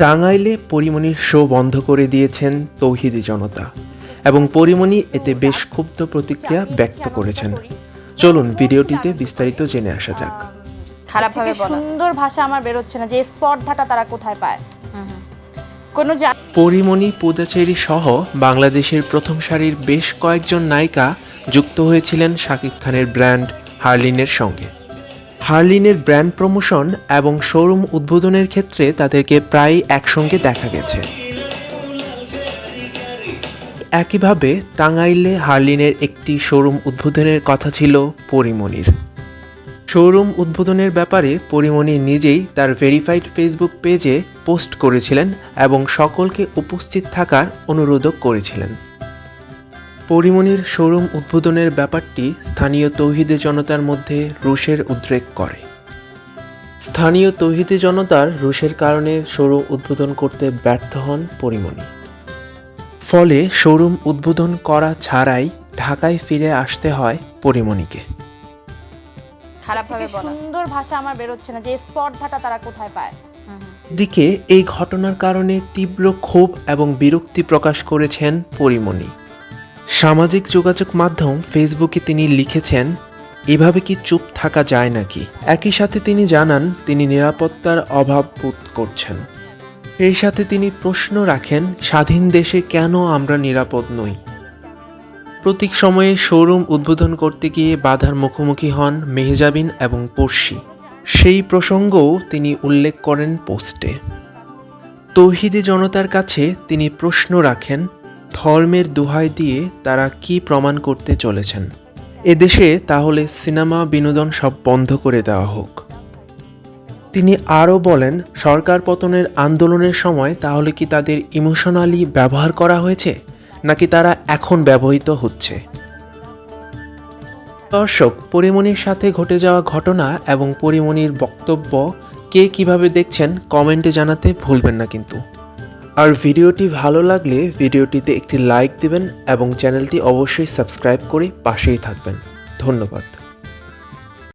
টাঙ্গাইলে পরীমনির শো বন্ধ করে দিয়েছেন তৌহিদি জনতা এবং পরীমনি এতে বেশ ক্ষুব্ধ প্রতিক্রিয়া ব্যক্ত করেছেন। চলুন ভিডিওটিতে বিস্তারিত জেনে আসা যাক। খারাপ ভাবে বলা, সুন্দর ভাষা আমার বের হচ্ছে না যে স্পর্ধাটা তারা কোথায় পায়। কোন পরীমনি পূজাচেরি সহ বাংলাদেশের প্রথম সারির বেশ কয়েকজন নায়িকা যুক্ত হয়েছিলেন শাকিব খানের ব্র্যান্ড হার্লিনের সঙ্গে। হার্লিনের ব্র্যান্ড প্রমোশন এবং শোরুম উদ্বোধনের ক্ষেত্রে তাদেরকে প্রায় একসঙ্গে দেখা গেছে। একইভাবে টাঙ্গাইলে হার্লিনের একটি শোরুম উদ্বোধনের কথা ছিল পরীমনির। শোরুম উদ্বোধনের ব্যাপারে পরীমনি নিজেই তার ভেরিফাইড ফেসবুক পেজে পোস্ট করেছিলেন এবং সকলকে উপস্থিত থাকার অনুরোধও করেছিলেন। পরীমনির শোরুম উদ্বোধনের ব্যাপারটি স্থানীয় তৌহিদি জনতার মধ্যে রোষের উদ্রেক করে। স্থানীয় তৌহিদি জনতার রোষের কারণে শোরুম উদ্বোধন করতে ব্যর্থ হন পরীমনি। ফলে শোরুম উদ্বোধন করা ছাড়াই ঢাকায় ফিরে আসতে হয় পরীমনিকে। খারাপ ভাবে বলা, সুন্দর ভাষা আমার বের হচ্ছে না যে স্পর্ধাটা তারা কোথায় পায়। দিকে এই ঘটনার কারণে তীব্র ক্ষোভ এবং বিরক্তি প্রকাশ করেছেন পরীমনি। সামাজিক যোগাযোগ মাধ্যম ফেসবুকে তিনি লিখেছেন, এভাবে কি চুপ থাকা যায় নাকি? একই সাথে তিনি জানান তিনি নিরাপত্তার অভাব বোধ করছেন। সেই সাথে তিনি প্রশ্ন রাখেন, স্বাধীন দেশে কেন আমরা নিরাপদ নই? প্রতীক সময়ে শোরুম উদ্বোধন করতে গিয়ে বাধার মুখোমুখি হন মেহজাবিন এবং পড়শি। সেই প্রসঙ্গও তিনি উল্লেখ করেন পোস্টে। তৌহিদি জনতার কাছে তিনি প্রশ্ন রাখেন, ধর্মের দোহাই দিয়ে তারা কি প্রমাণ করতে চলেছেন? এদেশে তাহলে সিনেমা বিনোদন সব বন্ধ করে দেওয়া হোক। তিনি আরও বলেন, সরকার পতনের আন্দোলনের সময় তাহলে কি তাদের ইমোশনালি ব্যবহার করা হয়েছে নাকি তারা এখন ব্যবহৃত হচ্ছে? দর্শক, পরীমনির সাথে ঘটে যাওয়া ঘটনা এবং পরীমনির বক্তব্য কে কিভাবে দেখছেন কমেন্টে জানাতে ভুলবেন না কিন্তু। আর ভিডিওটি ভালো লাগলে ভিডিওটিতে একটি লাইক দিবেন এবং চ্যানেলটি অবশ্যই সাবস্ক্রাইব করে পাশেই থাকবেন। ধন্যবাদ।